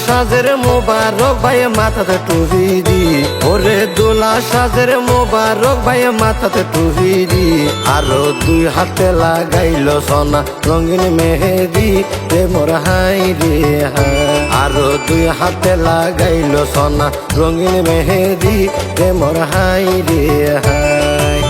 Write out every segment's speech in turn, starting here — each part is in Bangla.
সাজের মোবারক ভাই মাথাতে টুপি দি, ওরে দোলা সাজের মোবারক ভাই মাথাতে টুপি দি। আরো দুই হাতে লাগাইল সোনা রঙিন মেহেদি রে মোর হাই রে হাই। আরো দুই হাতে লাগাইল সোনা রঙিন মেহেদি রে মোর হাই রে হাই।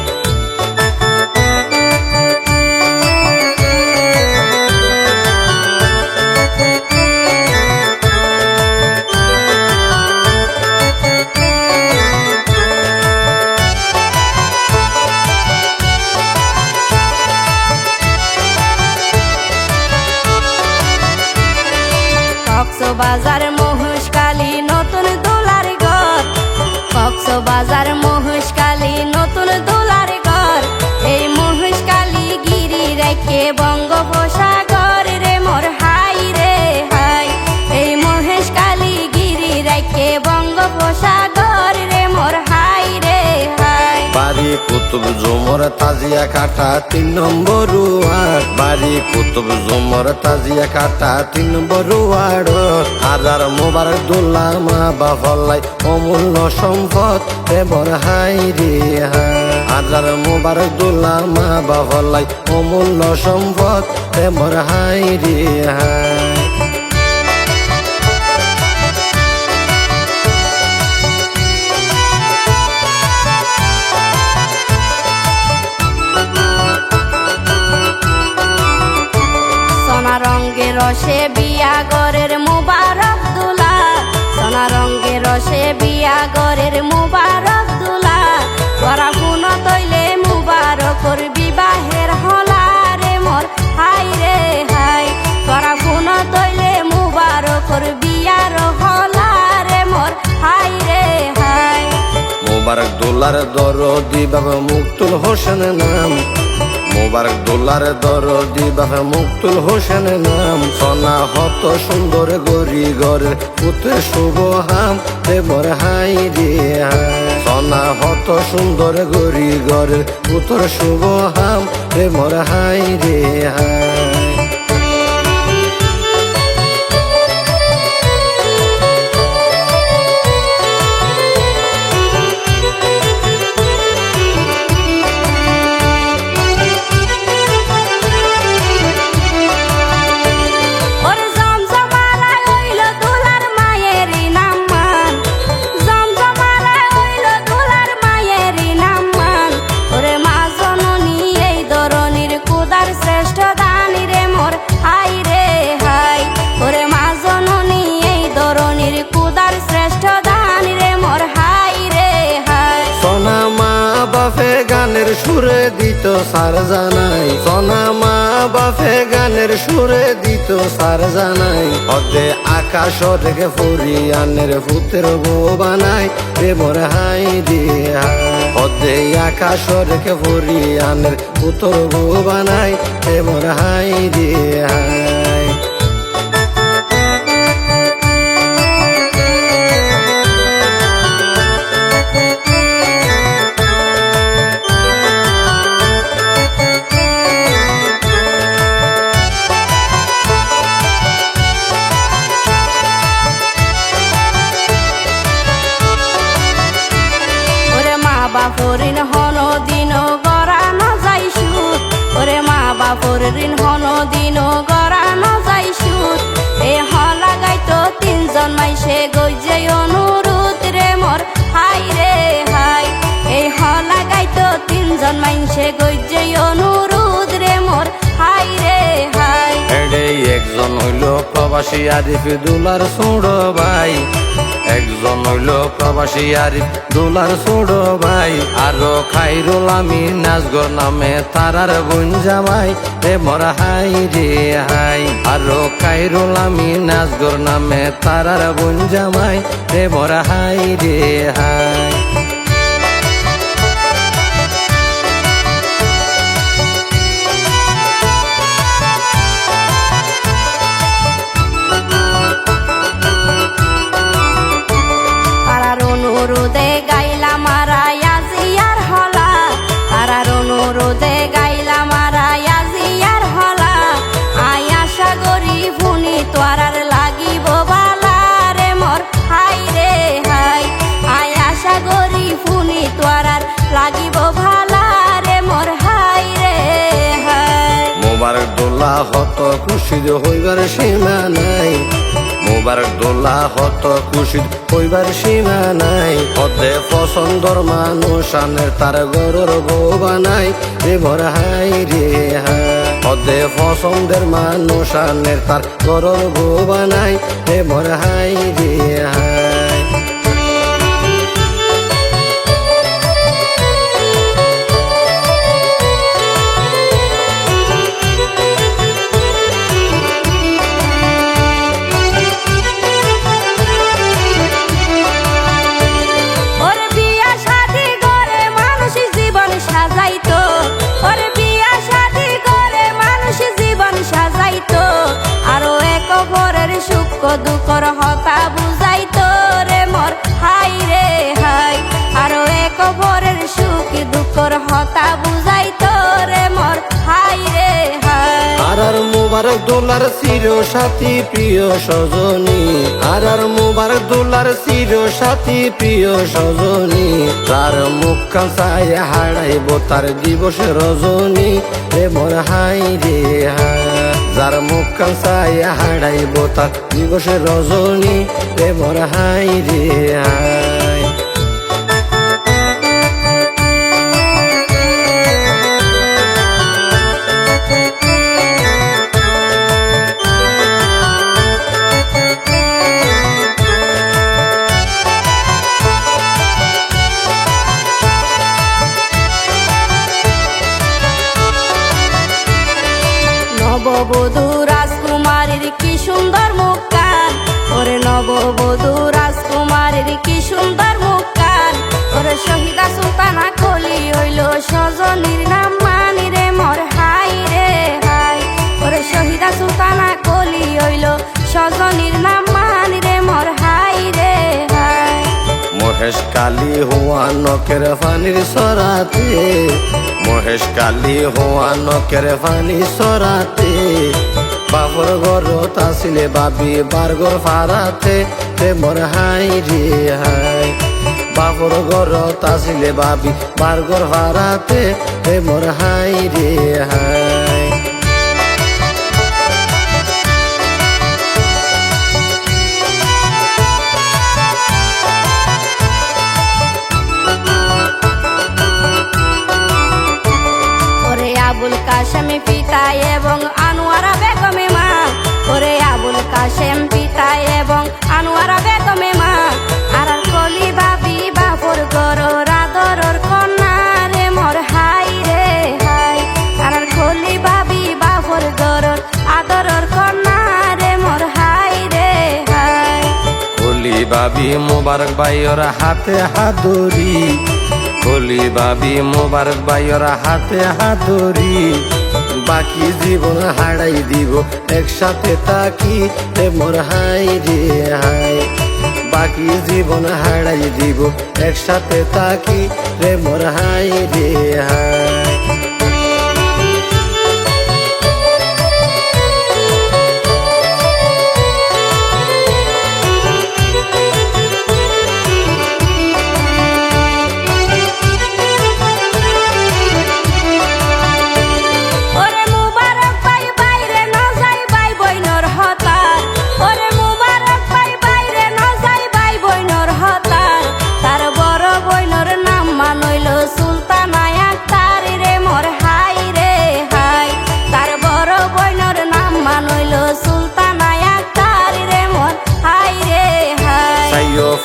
কক্সবাজার মহেশখালী নতুন দোলার ঘর, কক্সবাজার মহেশখালী নতুন দোলার ঘর। এই মহেশখালী গিরি রেখে বঙ্গোপসাগর রে মোর হাই রে হাই। এই মহেশখালী গিরি রেখে বঙ্গোপসাগর রে মোর হাই রে হাই। বাড়ি কুতুব জুমর তাজিয়া কাটা 3 নম্বর ওয়ার্ড, বাড়ি কুতুব জুমর তাজিয়া কাটা 3 নম্বর ওয়ার্ড। হাজার মোবারক দোলা মা বাফলাই অমূল্য সম্পদ রে মোর হাই রে হাই। হাজার মোবারক দোলা মা বাফলাই অমূল্য সম্পদ রে মোর হাই রে হাই। সোনা রঙের রসে বিয়া গরের মুবারক দুলা, সোনা রঙের রসে বিয়া গরের মুবারক দুলা। তোরা কোন তৈলে মুবারকর বিবাহের হলা রে মোর হাই রে হাই। তোরা কোন তৈলে মুবারকর বিয়ার হলা রে মোর হাই রে হাই। মোবারক দোলার দরদি বাবা মুক্তুল হোসেন নাম, মোবারক দোলার দরদি বাবা মুক্তুল হোসেন নাম। সোনা হত সুন্দর গরি গরের পুত্র শুভ হাম রে মোর হাই রে হাই। সোনা হত সুন্দর গরি গরের পুত্র শুভ হাম রে মোর হাই রে হাই। গানের সুরে দিত সার জানাই, সোনা মা বাপে গানের সুরে দিত সার জানাই। অদে আকাশ থেকে ফরিয়ানের পুত্র বউ বানাই রে মোর হাই রে হাই। অদে আকাশ থেকে ফরিয়ানের পুত্র বউ বানাই রে মোর হাই রে হাই। বাপর ঋণ হন দিন গড়ানো যাই সুদ, ওরে মা বাপর ঋণ হন দিন গড়ানো যাই সুদ। এ হলা গাইতো 3 জন মাইসে গইজে অনুরোধ রে মোর হাই রে হাই। এই হলা গাইতো 3 জন মাইসে গইজে অনুরোধ রে মোর হাই রে হাই। একজন হইল প্রবাসী আরিফ দুলার ছোট ভাই, একজন হইল প্রবাসী আরিফ দুলার ছোট ভাই। আরো খাইরুল আমি নাজগর নামে তারার বোন জামাই রে মোর হাই রে হাই। আরো খাইরুল আমি নাজগর নামে তারার বোন জামাই রে মোর হাই রে হাই। তোয়ারার লাগিব বালা লাগিব ভালা রে মোর হাই রে হাই। মোবারক দোলা হত খুশি হইবার সীমা নাই, মোবারক দোলা হত খুশি হইবার সীমা নাই। হতে পছন্দর মানুষ আনে তার গরুর বউ বানাই রে মোর হাই রে হাই। হতে পছন্দের মানুষ আনে তার গরুর বউ বানাই রে মোর হাই রে হাই। দুঃখর হতা বুঝাইতো রে মোর হাই রে হাই। আরো এক ভরের সুখ দুঃখর হতা বুঝাইতো রে মোর হাই রে হাই। আর মোবারক দোলার চির সাথী প্রিয় সজনী, আর মোবারক দোলার চির সাথী প্রিয় সজনী। তার মুখ কাঁচাই হারাইব তার দিবসে রজনী রে মোর হাই রে হাই। যার মুখ কাঁচাই হারাইব তার দিবসে রজনী রে মোর হাই রে হাই। নববধূ রাজকুমারীর কি সুন্দর মুখখান, ওরে নববধূ রাজকুমারীর কি সুন্দর মুখখান। ওরে শহীদা সুলতানা কলি হইল সজনীর নাম মানি রে মোর হাই রে হাই। ওরে শহীদা সুলতানা কলি হইল সজনীর নাম মানি রে মোর হাই রে হাই। মহেশ কালী হুয়া নকের ফানির সরাতে, মহেশ কালী হুয়া নকের ফানি সরাতে। বাপর ঘরত আসিলে বাবি বারগর ফারাতে রে মোর হাই রে হাই। বাপর ঘরত আসিলে বাবি বারগর ফারাতে রে মোর হাই রে হাই। আবুল কাশেম পিতা এবং আনোয়ারা বেগমে মা, ওরে আবুল কাশেম পিতা এবং আনোয়ারা বেগমে মা। আর কলি বাবি বাপর গরর আদরর কন্যা রে মোর হাই রে হাই। আর কলি বাবি বাপর গরর আদরর কন্যা রে মোর হাই রে হাই। কলি বাবি মোবারক বাইর হাতে হাতুরি, কলি বাবি মোবারক বাইর হাতে হাতুরি। বাকি জীবন হারাই দিব একসাথে তাকি রে মোর হাই রে হাই। বাকি জীবন হারাই দিব একসাথে তাকি রে মোর হাই রে হাই।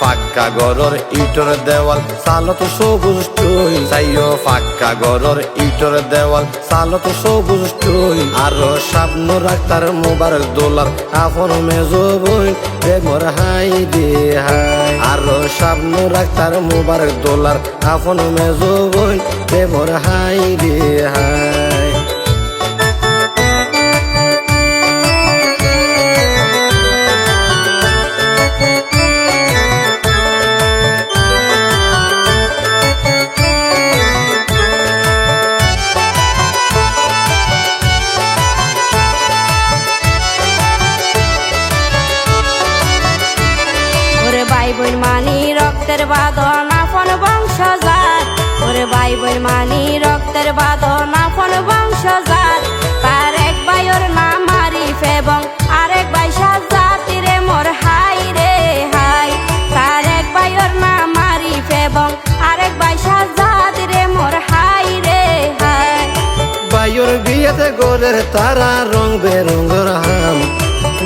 ফাক্কা গরর ইটর দেওয়াল সালত সবুজ টুই। চাইও ফাক্কা গরর ইটর দেওয়াল সালত সবুজ টুই। আরো স্বপ্ন রাখতার মোবারক দোলার আপন মেজো বই রে মোর হাই রে হাই। আরো স্বপ্ন রাখতার মোবারক দোলার আপন মেজো বই রে মোর হাই রে হাই। ভাই বোন মানি রক্তের বাঁধন আপন বংশজাত। ওরে বোন মানি রক্তের বাঁধন আপন বংশজাত তার এক ভাইয়ের নাম আরিফ এবং আরেক ভাই সাজ্জাদ রে মোর হাই রে হাই তার এক ভাইয়ের নাম আরিফ এবং আরেক ভাই সাজ্জাদ রে মোর হাই রে হাই বাইর বিয়েতে গোরের তারা রং বেরঙ্গর হাম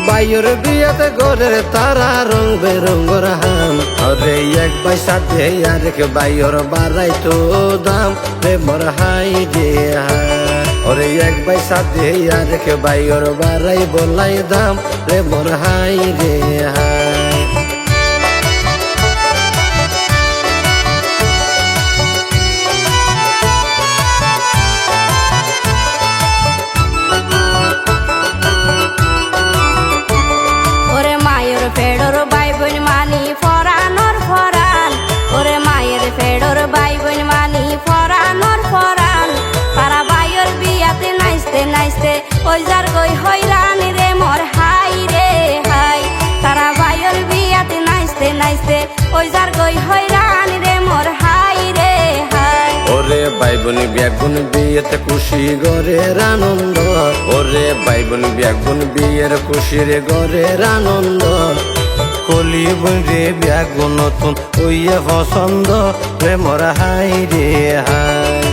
বাইর বিয়েতে গোরের তারা রং বেরঙ্গর হাম আরে এক ভাই সাথে আরেক বাইর বাড়াই তো দাম রে মোর হাই রে হাই ওরে এক ভাই সাথে আরেক বাইর বাড়াই বলাই দাম রে মোর হাই রে হাই ফেডর ভাই বোন মানি ফরানোর ফরান ওরে মায়ের ফেডর ভাই বোন মানি ফরানোর ফরান তারা ভাইয়ের বিয়াতে নাচতে নাচতে ওই যার গই হইরান রে মোর হাই রে হাই তারা ভাইয়ের বিয়াতে নাচতে নাচতে ওই যার গই হইরান রে মোর হাই রে হাই ওরে ভাই বোন বিয়াগুন বিয়েতে খুশি গরের আনন্দ ওরে ভাই বোন বিয়াগুন বিয়ের খুশির গরের আনন্দ কলি বোন রে বিয়াগুন নতুন ওইয়ে পছন্দ রে মোর হাই রে হাই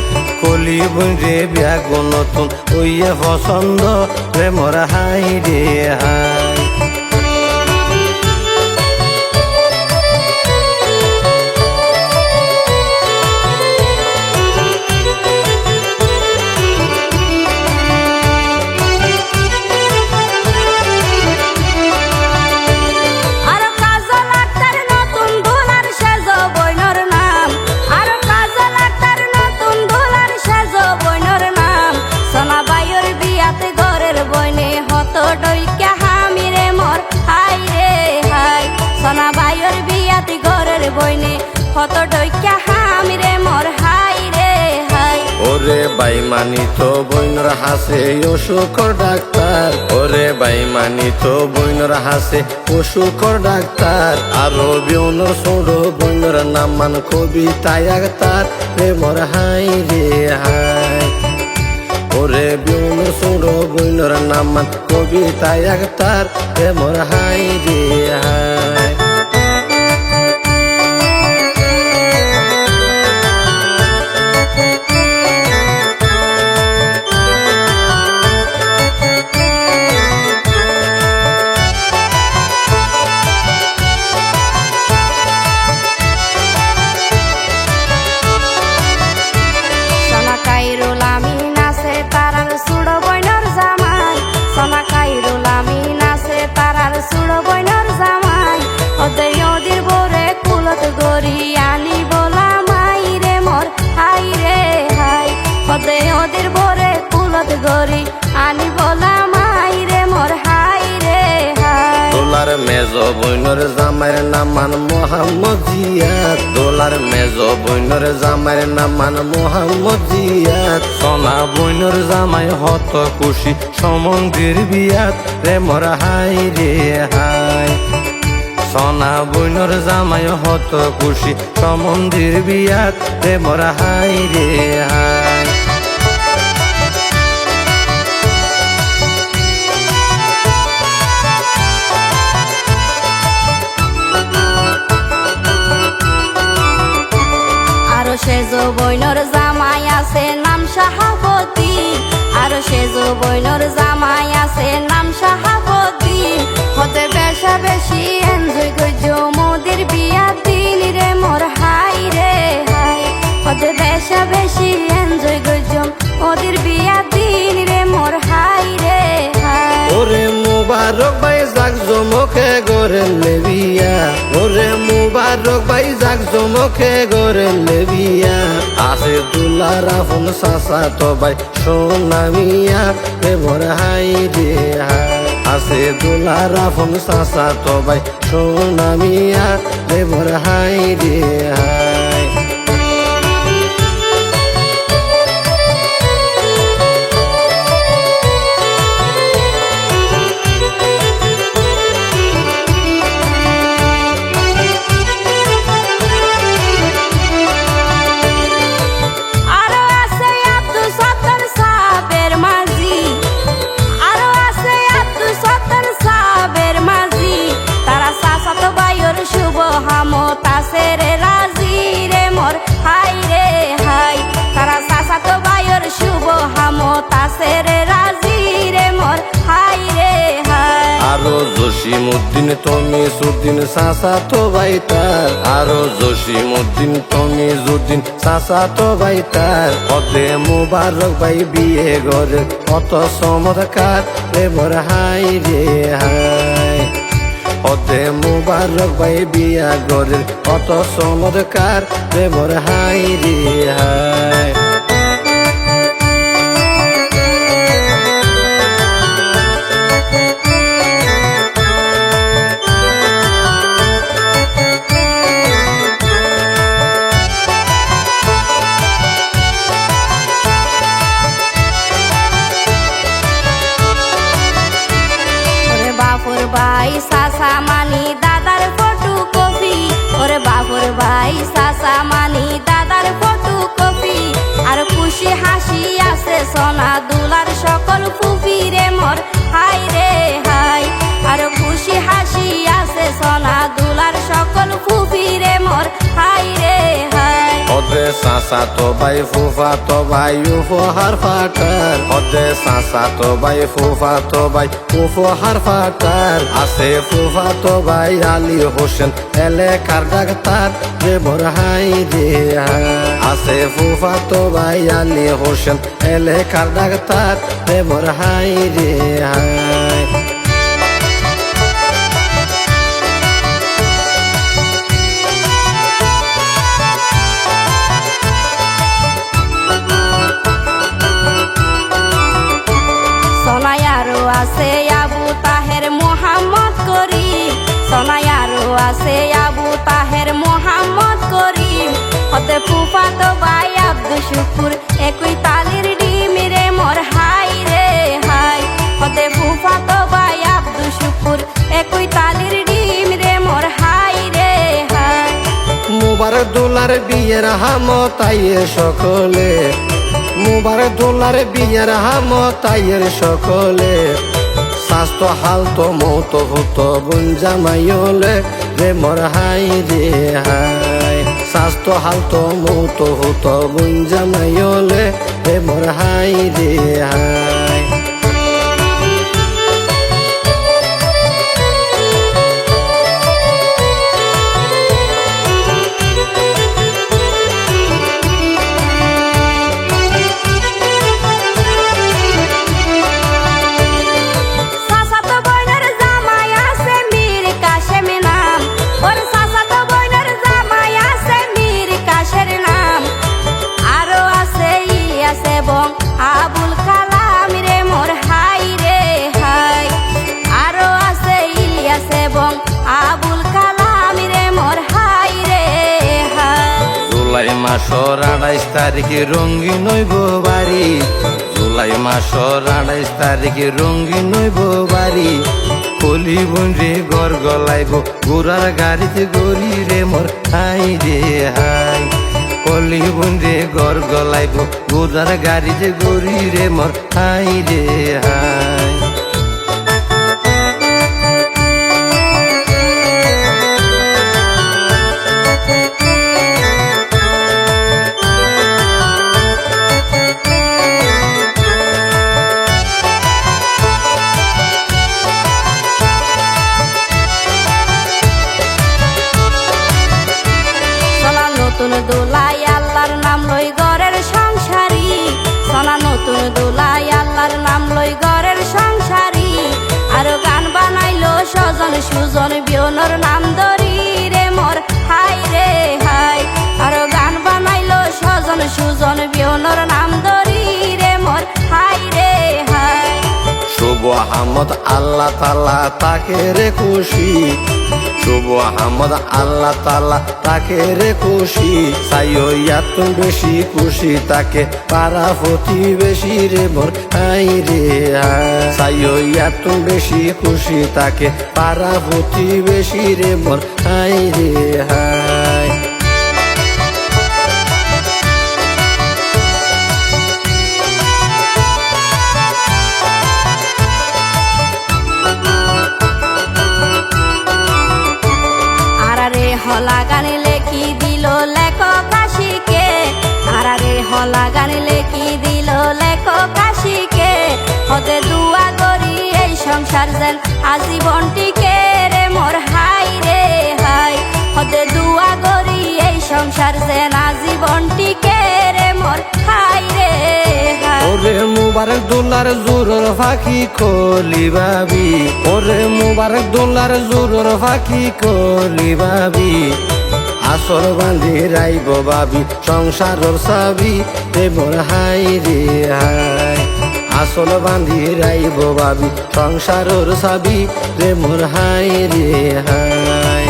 কলি বোন রে বিয়াগুন নতুন ওইয়ে পছন্দ রে মোর হাই রে হাই সোনা ভাইয়ের বিয়াতে ঘরের বইনে কত ডইকা হামি রে মোর হাই রে হাই ওরে ভাই মানি তো বইনর হাসে অসুখর ডাক্তার ওরে ভাই মানি তো বইনর হাসে অসুখর ডাক্তার আরো বিয়নর ছোট বইনর নাম মান কবিতায় আক্তার রে মোর হাই রে হাই ওরে বিয়নর ছোট বইনর নাম মান কবিতায় আক্তার রে মোর হাই রে হাই ওদের ভরে কুলত গরি আনি বলা মাই রে মোর হাই রে হাই দোলার মেজ বইনর জামাইর নাম মান মোহাম্মদ জিয়াদ দোলার মেজ বইনর জামাইর নাম মান মোহাম্মদ জিয়াদ সোনা বইনর জামাই হত খুশি সমন্দির বিয়াত রে মোর হাই রে হাই সোনা বইনর জামাই হত খুশি সমন্দির বিয়াত রে মোর হাই রে হাই সেজো বইনর জামাই আছে নাম শাহাবতী আর সেজো বইনর জামাই আছে নাম শাহাবতী হতে বেশা বেশি এনজয় করছো মোদের বিয়া দিন রে মোর হাই রে হাই হতে বেশা বেশি এনজয় করছো ওদের বিয়া দিন রে মোর হাই রে হাই ওরে মুবারক ভাই জাগ জমকে গরে লেবিয়া ওরে মুবারক ভাই জাগ জমকে গরে লেবিয়া আছে দুলার আপন সাসা তো ভাই সোনামিয়া রে মোর হাই রে হাই আছে দুলার আপন সাসা তো ভাই সোনামিয়া রে মোর হাই রে হাই জসিমউদ্দিন তমিজউদ্দিন চাচাতো ভাই তার, আরো জসিমউদ্দিন তমিজউদ্দিন চাচাতো ভাই তার। ওদে মুবারক ভাই বিয়ে ঘরে কত চমৎকার রে মোর হাই রে হাই। ওদে মুবারক ভাই বিয়া ঘরের কত চমৎকার রে মোর হাই রে হাই। বাপুর ভাই চাচা মানি দাদার ফটো কপি, ওরে বাপুর ভাই চাচা মানি দাদার ফটো কপি। আর খুশি হাসি আছে সোনা দুলার সকল ফুপি রে মোর হাই রে হাই। আর খুশি হাসি আছে সোনা দুলার সকল ফুপি রে মোর হাই রে হাই। ওদে চাচাতো ভাই ফুফাতো ভাই উপহার ফাটার, ওদে চাচাতো ভাই ফুফাতো ভাই উপহার ফাটার। আছে ফুফাতো ভাই আলী হোসেন এলাকার ডাক্তার রে মোর হাই রে হাই। আছে ফুফাতো ভাই আলী হোসেন এলাকার ডাক্তার রে মোর হাই রে হাই। সোনায়ারও আছে আবু তাহের মোহাম্মদ করিম, সোনায়ারও আছে আবু তাহের মোহাম্মদ করিম। হতে ফুফাতো ভাই আব্দুল শুকুর একই তালির ডিম রে মোর হাই রে হাই। হতে ফুফাতো ভাই আব্দুল শুকুর একই তালির ডিম রে মোর হাই রে হাই। মুবারক দুলার বিয়ের হামতাইয়ে সকলে, মুবারক দুলার বিয়ের হামতাইয়ের সকলে। স্বাস্থ্য হালতো মৌত হতো বোন জামাইলে রে মোর হাই রে হাই। স্বাস্থ্য হালতো মৌত হতো বোন জামাইলে রে মোর হাই রে হাই। আবুল কালাম রে মোর হাই রে হাই। আরো আছে ইলিয়াস এবং আবুল কালাম রে মোর হাই রে হাই। জুলাই মাসর 28 তারিখে রঙিন হইব বাড়ি, জুলাই মাসর 28 তারিখে রঙিন হইব বাড়ি। কলি বন্ধে ঘর গলাইব ঘোড়ার গাড়িতে গড়ি রে মোর হাই রে হাই। কলি বন্ধে ঘর গলাইব ঘোড়ার গাড়িতে গড়ি রে মোর হাই রে হাই। নতুন দোলাই আল্লাহর নাম লই ঘরের সংসারী, সোনা নতুন দোলাই আল্লাহর নাম লই ঘরের সংসারী। আর গান বানাইলো স্বজন সুজন বিয়নর নাম ধরি রে মোর হাই রে হাই। আর গান বানাইলো স্বজন সুজন বিয়নর নাম ধরি রে মোর হাই রে হাই। শুভ আহমদ আল্লাহ তাআলা তাকে রে খুশি, শুভ আহমদ আল্লাহ তাআলা তাকে রে খুশি। চাইয়া তুমি বেশি খুশি তাকে পাড়া প্রতিবেশী রে মোর হাই রে হাই। চাইয়া তুমি বেশি খুশি তাকে পাড়া প্রতিবেশী রে মোর হাই রে হাই। হলা গান লেখি দিল লেখক আশিকে, আরে হলা গান লেখি দিল লেখক আশিকে। হতে দুয়া করি এই সংসার যেন আজীবন টিকে রে। সংসার যে না জীবনটিকে রে মোর হাই রে হাই। ওরে মুবারক দোলার জোরর ফাঁকি কলি ভাবি, ওরে মুবারক দোলার জোরর ফাঁকি কলি ভাবি, আসর বান্ধি রাইব ভাবি সংসারর সাবি রে মোর হাই রে হাই। আসল বান্ধি রাইব ভাবি সংসারর সাবি রে মোর হাই রে হাই।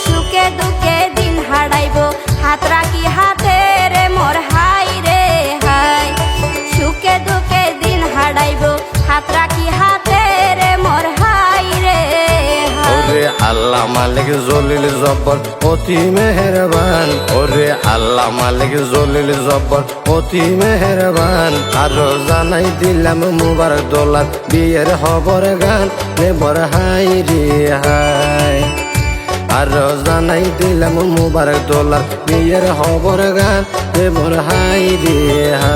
সুখে দুঃখে দিন হারাইব হাত রাখি হাতে রে মোর হাই রে হাই। সুখে দুঃখে দিন হারাইব হাত রাখি হাতে রে মোর হাই রে হাই। ওরে আল্লাহ মালিক জলিল জব্বর অতি মেহেরবান, ওরে আল্লাহ মালিক জলিল জব্বর অতি মেহেরবান। আরো জানাই দিলাম মুবারক দোলার বিয়ের খবর গান রে মোর হাই রে হাই। আরো জানাই দিলাম মুবারক দোলার বিয়ের খবর গান রে মোর হাই রে হাই।